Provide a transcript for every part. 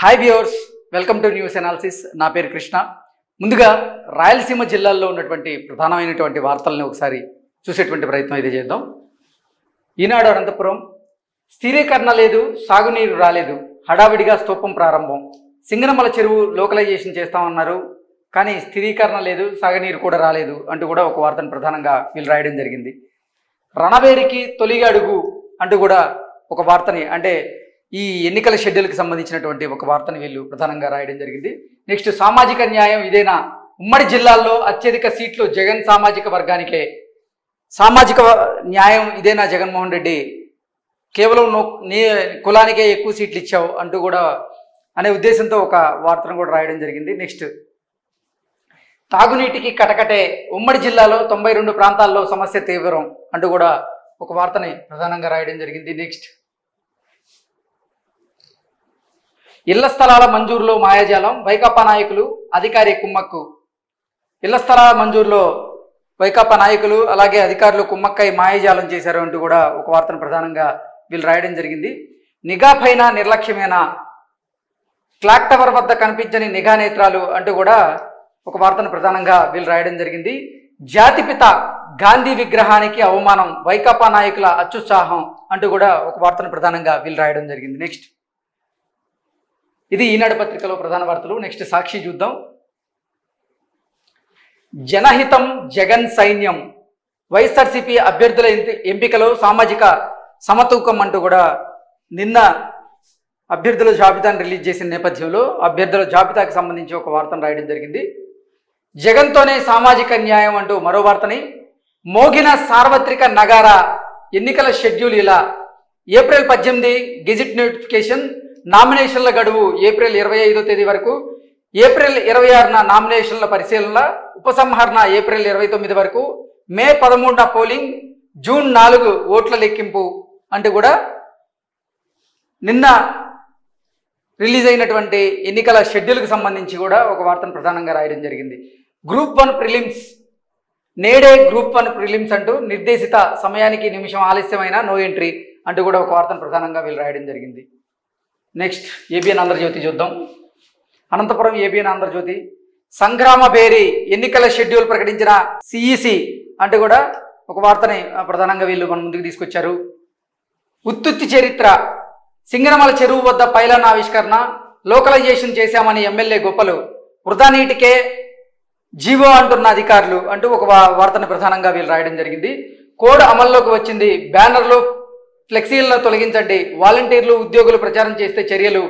Hi viewers, welcome to news analysis. నా పేరు కృష్ణ. ముందుగా రాయలసీమ జిల్లాల్లో ఉన్నటువంటి ప్రధానమైనటువంటి వార్తలను ఒకసారి చూసేటువంటి ప్రయత్నం అయితే చేద్దాం. ఈనాడు అనంతపురం, స్థిరీకరణ లేదు, సాగునీరు రాలేదు, హడావిడిగా స్తూపం ప్రారంభం. సింగనమల చెరువు లోకలైజేషన్ చేస్తామన్నారు, కానీ స్థిరీకరణ లేదు, సాగునీరు కూడా రాలేదు అంటూ కూడా ఒక వార్తను ప్రధానంగా వీళ్ళు రాయడం జరిగింది. రణవేరికి తొలి అడుగు అంటూ కూడా ఒక వార్తని, అంటే ఈ ఎన్నికల షెడ్యూల్కి సంబంధించినటువంటి ఒక వార్తని వీళ్ళు ప్రధానంగా రాయడం జరిగింది. నెక్స్ట్, సామాజిక న్యాయం ఇదేనా, ఉమ్మడి జిల్లాల్లో అత్యధిక సీట్లు జగన్ సామాజిక వర్గానికే. సామాజిక న్యాయం ఇదేనా జగన్మోహన్ రెడ్డి, కేవలం నీ కులానికే ఎక్కువ సీట్లు ఇచ్చావు అంటూ కూడా అనే ఉద్దేశంతో ఒక వార్తను కూడా రాయడం జరిగింది. నెక్స్ట్, తాగునీటికి కటకటే, ఉమ్మడి జిల్లాలో 92 ప్రాంతాల్లో సమస్య తీవ్రం అంటూ కూడా ఒక వార్తని ప్రధానంగా రాయడం జరిగింది. నెక్స్ట్, ఇళ్ల స్థలాల మంజూరులో మాయాజాలం, వైకాపా నాయకులు అధికారి కుమ్మక్కు. ఇళ్ల స్థలాల మంజూరులో వైకాపా నాయకులు అలాగే అధికారులు కుమ్మక్కై మాయాజాలం చేశారు అంటూ కూడా ఒక వార్తను ప్రధానంగా వీళ్ళు రాయడం జరిగింది. నిఘా పైన నిర్లక్ష్యమేనా, క్లాక్ టవర్ వద్ద కనిపించని నిఘా నేత్రాలు అంటూ కూడా ఒక వార్తను ప్రధానంగా వీళ్ళు రాయడం జరిగింది. జాతిపిత గాంధీ విగ్రహానికి అవమానం, వైకాపా నాయకుల అత్యుత్సాహం అంటూ కూడా ఒక వార్తను ప్రధానంగా వీళ్ళు రాయడం జరిగింది. నెక్స్ట్, ఇది ఈనాడు పత్రికలో ప్రధాన వార్తలు. నెక్స్ట్, సాక్షి చూద్దాం. జనహితం జగన్ సైన్యం, వైఎస్ఆర్సీపీ అభ్యర్థుల ఎంపికలో సామాజిక సమతూకం అంటూ కూడా నిన్న అభ్యర్థుల జాబితాను రిలీజ్ చేసిన నేపథ్యంలో అభ్యర్థుల జాబితాకు సంబంధించి ఒక వార్తను రాయడం జరిగింది. జగన్తోనే సామాజిక న్యాయం అంటూ మరో వార్తని, మోగిన సార్వత్రిక నగారా, ఎన్నికల షెడ్యూల్ ఇలా. ఏప్రిల్ 18 గెజిట్ నోటిఫికేషన్, నామినేషన్ల గడువు ఏప్రిల్ 25వ తేదీ వరకు, ఏప్రిల్ 26న నామినేషన్ల పరిశీలన, ఉపసంహరణ ఏప్రిల్ 29 వరకు, మే 13న పోలింగ్, జూన్ 4 ఓట్ల లెక్కింపు అంటూ కూడా నిన్న రిలీజ్ అయినటువంటి ఎన్నికల షెడ్యూల్కి సంబంధించి కూడా ఒక వార్తను ప్రధానంగా రాయడం జరిగింది. గ్రూప్ 1 ప్రిలిమ్స్, నేడే గ్రూప్ 1 ప్రిలిమ్స్ అంటూ నిర్దేశిత సమయానికి నిమిషం ఆలస్యమైన నో ఎంట్రీ అంటూ కూడా ఒక వార్తను ప్రధానంగా వీళ్ళు రాయడం జరిగింది. నెక్స్ట్, ఏబిఎన్ ఆంధ్రజ్యోతి చూద్దాం. అనంతపురం ఏబిఎన్ ఆంధ్రజ్యోతి, సంగ్రామ బేరీ, ఎన్నికల షెడ్యూల్ ప్రకటించిన సిఈసి అంటూ కూడా ఒక వార్తని ప్రధానంగా వీళ్ళు మన ముందుకు తీసుకొచ్చారు. ఉత్తుత్తి చరిత్ర, సింగనమల చెరువు వద్ద పైలాన్ ఆవిష్కరణ, లోకలైజేషన్ చేశామని ఎమ్మెల్యే గొప్పలు, వృధా నీటికే జీవో అంటున్న అధికారులు అంటూ ఒక వార్తను ప్రధానంగా వీళ్ళు రాయడం జరిగింది. కోడ్ అమల్లోకి వచ్చింది, బ్యానర్లు ఫ్లెక్సీలను తొలగించండి, వాలంటీర్లు ఉద్యోగులు ప్రచారం చేస్తే చర్యలు,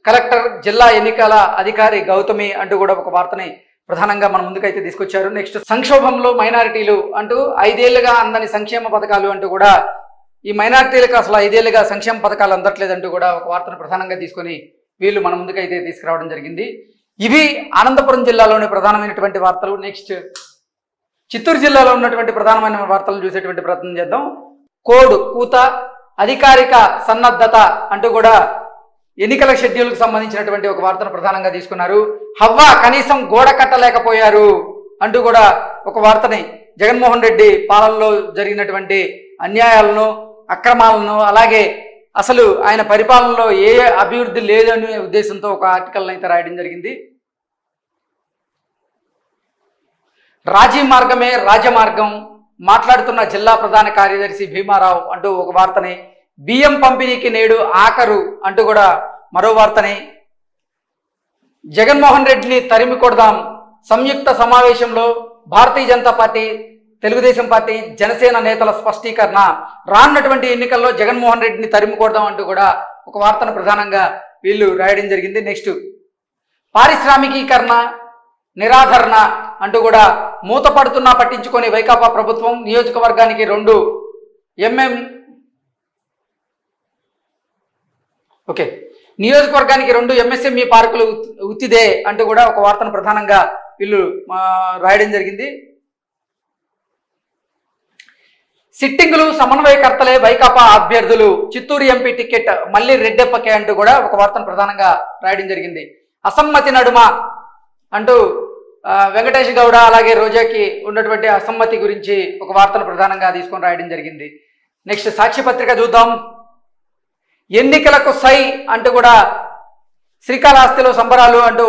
కలెక్టర్ జిల్లా ఎన్నికల అధికారి గౌతమి అంటూ కూడా ఒక వార్తని ప్రధానంగా మన ముందుకైతే తీసుకొచ్చారు. నెక్స్ట్, సంక్షోభంలో మైనారిటీలు అంటూ 5 ఏళ్లుగా అందని సంక్షేమ పథకాలు అంటూ కూడా ఈ మైనారిటీలకు అసలు 5 ఏళ్లుగా సంక్షేమ పథకాలు అందట్లేదంటూ కూడా ఒక వార్తను ప్రధానంగా తీసుకొని వీళ్ళు మన ముందుకైతే తీసుకురావడం జరిగింది. ఇవి అనంతపురం జిల్లాలోని ప్రధానమైనటువంటి వార్తలు. నెక్స్ట్, చిత్తూరు జిల్లాలో ఉన్నటువంటి ప్రధానమైన వార్తలను చూసేటువంటి ప్రయత్నం చేద్దాం. కోడ్ కూత, అధికారిక సన్నద్ధత అంటూ కూడా ఎన్నికల షెడ్యూల్కి సంబంధించినటువంటి ఒక వార్తను ప్రధానంగా తీసుకున్నారు. హవ్వా కనీసం గోడ కట్టలేకపోయారు అంటూ కూడా ఒక వార్తని, జగన్మోహన్ రెడ్డి పాలనలో జరిగినటువంటి అన్యాయాలను, అక్రమాలను, అలాగే అసలు ఆయన పరిపాలనలో ఏ అభివృద్ధి లేదనే ఉద్దేశంతో ఒక ఆర్టికల్ని అయితే రాయడం జరిగింది. రాజీ మార్గమే రాజమార్గం, మాట్లాడుతున్న జిల్లా ప్రధాన కార్యదర్శి భీమారావు అంటూ ఒక వార్తని, బియ్యం పంపిణీకి నేడు ఆఖరు అంటూ కూడా మరో వార్తని, జగన్మోహన్ రెడ్డిని తరిమి కొడదాం, సంయుక్త సమావేశంలో భారతీయ జనతా పార్టీ, తెలుగుదేశం పార్టీ, జనసేన నేతల స్పష్టీకరణ, రానున్నటువంటి ఎన్నికల్లో జగన్మోహన్ రెడ్డిని తరిమి కొడదాం అంటూ కూడా ఒక వార్తను ప్రధానంగా వీళ్ళు రాయడం జరిగింది. నెక్స్ట్, పారిశ్రామికీకరణ నిరాధరణ అంటూ కూడా మూతపడుతున్నా పట్టించుకొని వైకాపా ప్రభుత్వం, నియోజకవర్గానికి 2 నియోజకవర్గానికి 2 ఎంఎస్ఎంఈ పార్కులు ఉత్తిదే అంటూ కూడా ఒక వార్తను ప్రధానంగా వీళ్ళు రాయడం జరిగింది. సిట్టింగులు సమన్వయకర్తలే వైకాపా అభ్యర్థులు, చిత్తూరు ఎంపీ టికెట్ మళ్ళీ రెడ్డెప్పకే అంటూ కూడా ఒక వార్తను ప్రధానంగా రాయడం జరిగింది. అసమ్మతి నడుమ అంటూ వెంకటేష్ గౌడ అలాగే రోజాకి ఉన్నటువంటి అసమ్మతి గురించి ఒక వార్తను ప్రధానంగా తీసుకొని రాయడం జరిగింది. నెక్స్ట్, సాక్షి పత్రిక చూద్దాం. ఎన్నికలకు సై అంటూ కూడా శ్రీకాళహస్తిలో సంబరాలు అంటూ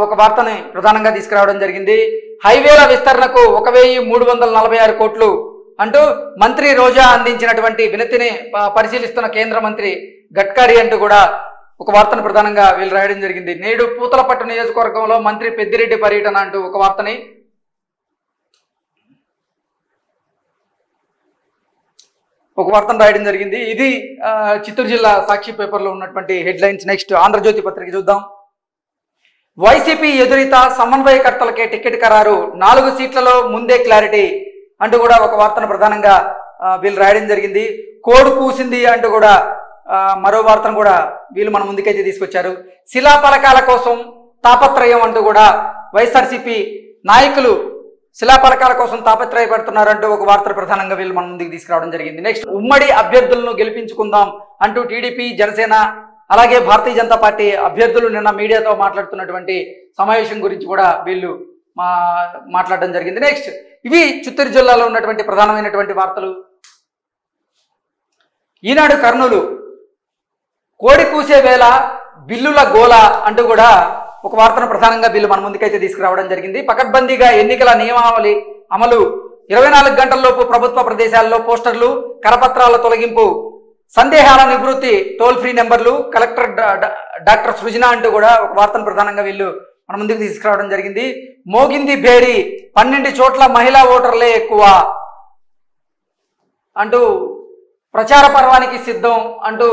ఒక వార్తని ప్రధానంగా తీసుకురావడం జరిగింది. హైవేల విస్తరణకు 1346 కోట్లు అంటూ మంత్రి రోజా అందించినటువంటి వినతిని పరిశీలిస్తున్న కేంద్ర మంత్రి గడ్కరీ అంటూ కూడా ఒక వార్తను ప్రధానంగా వీళ్ళు రాయడం జరిగింది. నేడు పూతలపట్టు నియోజకవర్గంలో మంత్రి పెద్దిరెడ్డి పర్యటన అంటూ ఒక వార్తని రాయడం జరిగింది. ఇది చిత్తూరు జిల్లా సాక్షి పేపర్లో ఉన్నటువంటి హెడ్లైన్స్. నెక్స్ట్ ఆంధ్రజ్యోతి పత్రిక చూద్దాం. వైసీపీ ఎదురిత సమన్వయకర్తలకే టికెట్ ఖరారు, 4 సీట్లలో ముందే క్లారిటీ అంటూ కూడా ఒక వార్తను ప్రధానంగా వీళ్ళు రాయడం జరిగింది. కోడ్ కూసింది అంటూ కూడా మరో వార్తను కూడా వీళ్ళు మన ముందుకైతే తీసుకొచ్చారు. శిలాఫలకాల కోసం తాపత్రయం అంటూ కూడా వైఎస్ఆర్సీపీ నాయకులు శిలాఫలకాల కోసం తాపత్రయపడుతున్నారంటూ ఒక వార్తను ప్రధానంగా వీళ్ళు మన ముందుకు తీసుకురావడం జరిగింది. నెక్స్ట్ ఉమ్మడి అభ్యర్థులను గెలిపించుకుందాం అంటూ టీడీపీ, జనసేన అలాగే భారతీయ జనతా పార్టీ అభ్యర్థులు నిన్న మీడియాతో మాట్లాడుతున్నటువంటి సమావేశం గురించి కూడా వీళ్ళు మాట్లాడడం జరిగింది. నెక్స్ట్ ఇవి చిత్తూరు జిల్లాలో ఉన్నటువంటి ప్రధానమైనటువంటి వార్తలు. ఈనాడు కర్నూలు కోడి కూసే వేళ బిల్లుల గోల అంటూ కూడా ఒక వార్తను ప్రధానంగా వీళ్ళు మన ముందుకైతే తీసుకురావడం జరిగింది. పకడ్బందీగా ఎన్నికల నియమావళి అమలు, 24 గంటల్లోపు ప్రభుత్వ ప్రదేశాల్లో పోస్టర్లు, కరపత్రాల తొలగింపు, సందేహాల నివృత్తి, టోల్ ఫ్రీ నెంబర్లు, కలెక్టర్ డాక్టర్ సృజన అంటూ కూడా ఒక వార్తను ప్రధానంగా వీళ్ళు మన ముందుకు తీసుకురావడం జరిగింది. మోగింది భేరీ, 12 చోట్ల మహిళా ఓటర్లే ఎక్కువ అంటూ ప్రచార పర్వానికి సిద్ధం అంటూ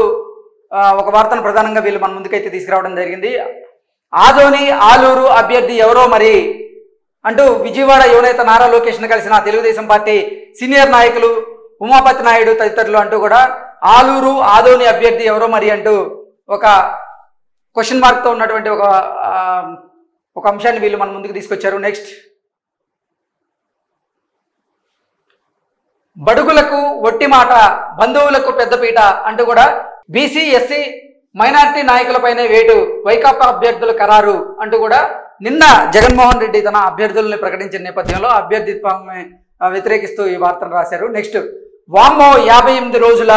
ఒక వార్తను ప్రధానంగా వీళ్ళు మన ముందుకైతే తీసుకురావడం జరిగింది. ఆదోని ఆలూరు అభ్యర్థి ఎవరో మరి అంటూ విజయవాడ యువనేత నారా లోకేష్ను కలిసిన తెలుగుదేశం పార్టీ సీనియర్ నాయకులు ఉమాపతి నాయుడు తదితరులు అంటూ కూడా ఆలూరు ఆదోని అభ్యర్థి ఎవరో మరి అంటూ ఒక క్వశ్చన్ మార్క్తో ఉన్నటువంటి ఒక అంశాన్ని వీళ్ళు మన ముందుకు తీసుకొచ్చారు. నెక్స్ట్ బడుగులకు ఒట్టి మాట, బంధువులకు పెద్దపీట అంటూ కూడా బీసీ, ఎస్సీ, మైనారిటీ నాయకులపైనే వేటు, వైకాపా అభ్యర్థుల ఖరారు అంటూ కూడా నిన్న జగన్మోహన్ రెడ్డి తన అభ్యర్థులను ప్రకటించిన నేపథ్యంలో అభ్యర్థిత్వాన్ని వ్యతిరేకిస్తూ ఈ వార్తను రాశారు. నెక్స్ట్ వామ్మో 58 రోజుల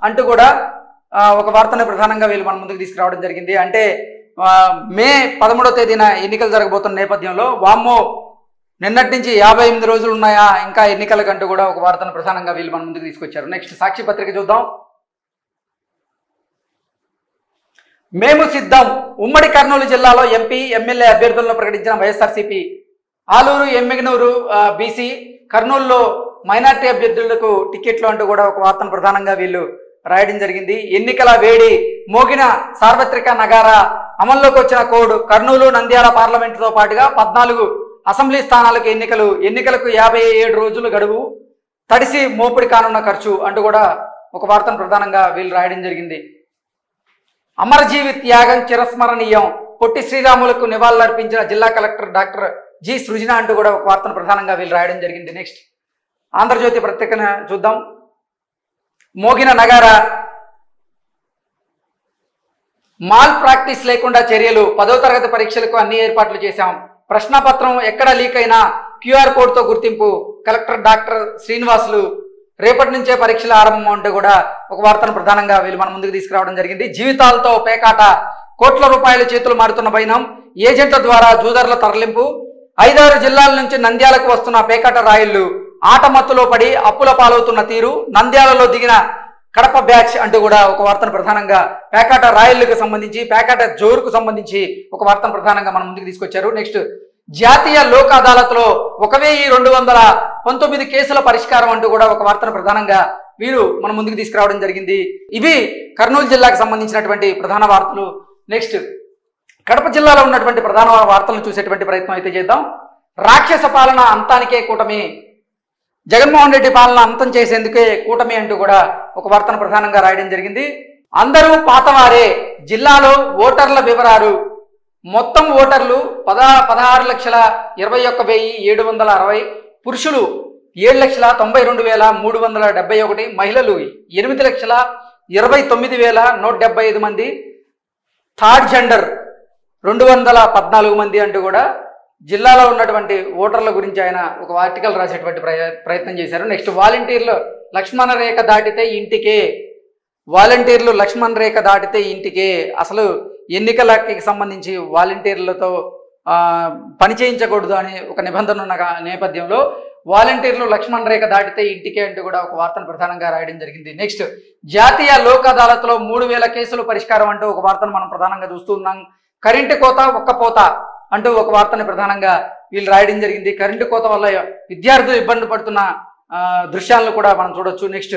అంటూ కూడా ఒక వార్తను ప్రధానంగా వీళ్ళు మన ముందుకు తీసుకురావడం జరిగింది. అంటే మే 13వ తేదీన ఎన్నికలు జరగబోతున్న నేపథ్యంలో వామ్మో నిన్నటి నుంచి 58 రోజులు ఉన్నాయా ఇంకా ఎన్నికలకంటూ కూడా ఒక వార్తను ప్రధానంగా వీళ్ళు మన ముందుకు తీసుకొచ్చారు. నెక్స్ట్ సాక్షి పత్రిక చూద్దాం. మేము సిద్ధం, ఉమ్మడి కర్నూలు జిల్లాలో ఎంపీ, ఎమ్మెల్యే అభ్యర్థులను ప్రకటించిన వైఎస్ఆర్సీపీ. ఆలూరు, ఎమ్మిగనూరు బీసీ, కర్నూలులో మైనార్టీ అభ్యర్థులకు టికెట్లు అంటూ కూడా ఒక వార్తను ప్రధానంగా వీళ్ళు రాయడం జరిగింది. ఎన్నికల వేడి మోగిన సార్వత్రిక నగారా, అమల్లోకి వచ్చిన కోడ్, కర్నూలు, నంద్యాల పార్లమెంటుతో పాటుగా 14 అసెంబ్లీ స్థానాలకు ఎన్నికలకు 57 రోజులు గడువు, తడిసి మోపిడి కానున్న ఖర్చు అంటూ కూడా ఒక వార్తను ప్రధానంగా వీళ్ళు రాయడం జరిగింది. అమరజీవి త్యాగం చిరస్మరణీయం, పొట్టి శ్రీరాములకు నివాళులర్పించిన జిల్లా కలెక్టర్ డాక్టర్ జి సృజన అంటూ కూడా ఒక వార్తను ప్రధానంగా వీళ్ళు రాయడం జరిగింది. నెక్స్ట్ ఆంధ్రజ్యోతి పత్రికను చూద్దాం. మోగిన నగారా, మాల్ ప్రాక్టీస్ లేకుండా చర్యలు, 10వ తరగతి పరీక్షలకు అన్ని ఏర్పాట్లు చేశాం, ప్రశ్నపత్రం ఎక్కడ లీక్ అయినా క్యూఆర్ కోడ్తో గుర్తింపు, కలెక్టర్ డాక్టర్ శ్రీనివాసులు, రేపటి నుంచే పరీక్షల ఆరంభం అంటూ కూడా ఒక వార్తను ప్రధానంగా వీళ్ళు మన ముందుకు తీసుకురావడం జరిగింది. జీవితాలతో పేకాట, కోట్ల రూపాయల చేతులు మారుతున్న వైనం, ఏజెంట్ల ద్వారా జూదర్ల తరలింపు, 5-6 జిల్లాల నుంచి నంద్యాలకు వస్తున్న పేకాట రాయిళ్లు, ఆట మత్తులో పడి అప్పుల పాలవుతున్న తీరు, నంద్యాలలో దిగిన కడప బ్యాచ్ అంటూ కూడా ఒక వార్తను ప్రధానంగా పేకాట రాయిళ్లకు సంబంధించి, పేకాట జోరుకు సంబంధించి ఒక వార్తను ప్రధానంగా మన ముందుకు తీసుకొచ్చారు. నెక్స్ట్ జాతీయ లోక్ అదాలత్లో 1219 కేసుల పరిష్కారం అంటూ కూడా ఒక వార్తను ప్రధానంగా వీరు మన ముందుకు తీసుకురావడం జరిగింది. ఇవి కర్నూలు జిల్లాకు సంబంధించినటువంటి ప్రధాన వార్తలు. నెక్స్ట్ కడప జిల్లాలో ఉన్నటువంటి ప్రధాన వార్తలను చూసేటువంటి ప్రయత్నం అయితే చేద్దాం. రాక్షస పాలన అంతానికే కూటమి, జగన్మోహన్ రెడ్డి పాలన అంతం చేసేందుకే కూటమి అంటూ కూడా ఒక వార్తను ప్రధానంగా రాయడం జరిగింది. అందరూ పాతవారే, జిల్లాలో ఓటర్ల వివరాలు, మొత్తం ఓటర్లు 16,21,760, పురుషులు 7,92,371, మహిళలు 8,29,175 మంది, థర్డ్ జెండర్ 214 మంది అంటూ కూడా జిల్లాలో ఉన్నటువంటి ఓటర్ల గురించి ఆయన ఒక ఆర్టికల్ రాసేటువంటి ప్రయత్నం చేశారు. నెక్స్ట్ వాలంటీర్లు లక్ష్మణ రేఖ దాటితే ఇంటికే, వాలంటీర్లు లక్ష్మణ రేఖ దాటితే ఇంటికే, అసలు ఎన్నికలకి సంబంధించి వాలంటీర్లతో పని చేయించకూడదు అనే ఒక నిబంధన ఉన్న నేపథ్యంలో వాలంటీర్లు లక్ష్మణ్ రేఖ దాటితే ఇంటికే అంటూ కూడా ఒక వార్తను ప్రధానంగా రాయడం జరిగింది. నెక్స్ట్, జాతీయ లోక్ అదాలత్లో 3000 కేసులు పరిష్కారం అంటూ ఒక వార్తను మనం ప్రధానంగా చూస్తూ ఉన్నాం. కరెంటు కోత ఒక్కపోత అంటూ ఒక వార్తని ప్రధానంగా వీళ్ళు రాయడం జరిగింది. కరెంటు కోత వల్ల విద్యార్థులు ఇబ్బంది పడుతున్న దృశ్యాలను కూడా మనం చూడొచ్చు. నెక్స్ట్,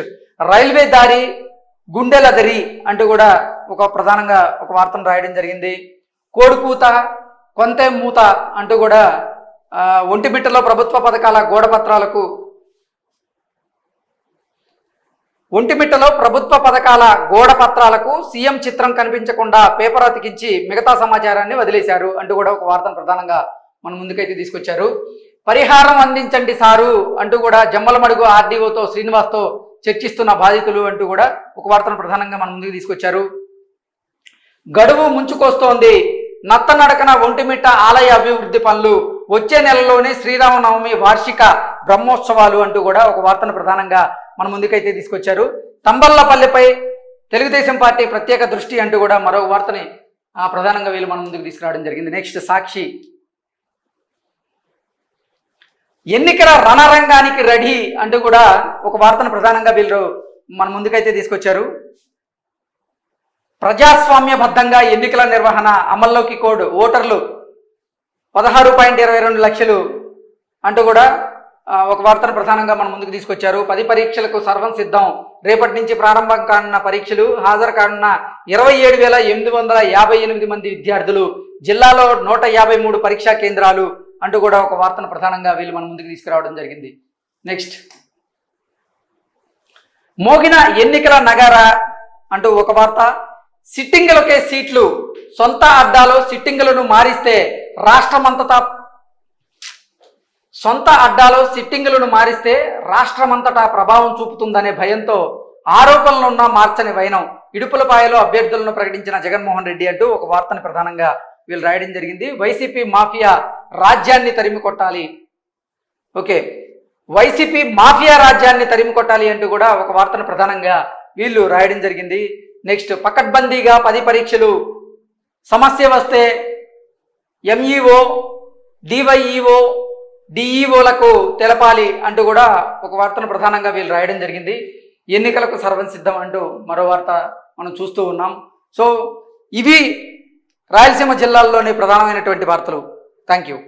రైల్వే దారి గుండెల దరి అంటూ కూడా ఒక ప్రధానంగా ఒక వార్తను రాయడం జరిగింది. కోడికూత కొంతే మూత అంటూ కూడా ఒంటిమిట్టలో ప్రభుత్వ పథకాల గోడ పత్రాలకు సీఎం చిత్రం కనిపించకుండా పేపర్ అతికించి మిగతా సమాచారాన్ని వదిలేశారు అంటూ కూడా ఒక వార్తను ప్రధానంగా మన ముందుకైతే తీసుకొచ్చారు. పరిహారం అందించండి సారు అంటూ కూడా జమ్మలమడుగు ఆర్డీఓతో శ్రీనివాస్తో చర్చిస్తున్న బాధితులు అంటూ కూడా ఒక వార్తను ప్రధానంగా మన ముందుకు తీసుకొచ్చారు. గడువు ముంచుకొస్తోంది, నత్తనడకన ఒంటిమిట్ట ఆలయ అభివృద్ధి పనులు, వచ్చే నెలలోనే శ్రీరామనవమి వార్షిక బ్రహ్మోత్సవాలు అంటూ కూడా ఒక వార్తను ప్రధానంగా మన ముందుకైతే తీసుకొచ్చారు. తంబళ్లపల్లిపై తెలుగుదేశం పార్టీ ప్రత్యేక దృష్టి అంటూ కూడా మరో వార్తని ప్రధానంగా వీళ్ళు మన ముందుకు తీసుకురావడం జరిగింది. నెక్స్ట్, సాక్షి ఎన్నికల రణరంగానికి రెడీ అంటూ కూడా ఒక వార్తను ప్రధానంగా వీళ్ళు మన ముందుకైతే తీసుకొచ్చారు. ప్రజాస్వామ్యబద్ధంగా ఎన్నికల నిర్వహణ అమల్లోకి కోడ్, ఓటర్లు 16.22 లక్షలు అంటూ కూడా ఒక వార్తను ప్రధానంగా మన ముందుకు తీసుకొచ్చారు. 10 పరీక్షలకు సర్వం సిద్ధం, రేపటి నుంచి ప్రారంభం కానున్న పరీక్షలు, హాజరు కానున్న 27,858 మంది విద్యార్థులు, జిల్లాలో 153 పరీక్షా కేంద్రాలు అంటూ కూడా ఒక వార్తను ప్రధానంగా వీళ్ళు మన ముందుకు తీసుకురావడం జరిగింది. నెక్స్ట్, మోగిన ఎన్నికల నగారా అంటూ ఒక వార్త. సిట్టింగులకే సీట్లు, సొంత అడ్డాలో సిట్టింగులను మారిస్తే రాష్ట్రమంతటా ప్రభావం చూపుతుందనే భయంతో ఆరోపణలున్న మార్చని వైనం, ఇడుపులపాయలో అభ్యర్థులను ప్రకటించిన జగన్మోహన్ రెడ్డి అంటూ ఒక వార్తని ప్రధానంగా వీళ్ళు రాయడం జరిగింది. వైసీపీ మాఫియా రాజ్యాన్ని తరిమి కొట్టాలి, వైసీపీ మాఫియా రాజ్యాన్ని తరిమి కొట్టాలి అంటూ కూడా ఒక వార్తను ప్రధానంగా వీళ్ళు రాయడం జరిగింది. నెక్స్ట్, పకడ్బందీగా 10 పరీక్షలు, సమస్య వస్తే ఎంఈఓ డివైఈఓ డిఈఓలకు తెలపాలి అంటూ కూడా ఒక వార్తను ప్రధానంగా వీళ్ళు రాయడం జరిగింది. ఎన్నికలకు సర్వం సిద్ధం అంటూ మరో వార్త మనం చూస్తూ ఉన్నాం. సో ఇవి రాయలసీమ జిల్లాల్లోని ప్రధానమైనటువంటి వార్తలు. Thank you.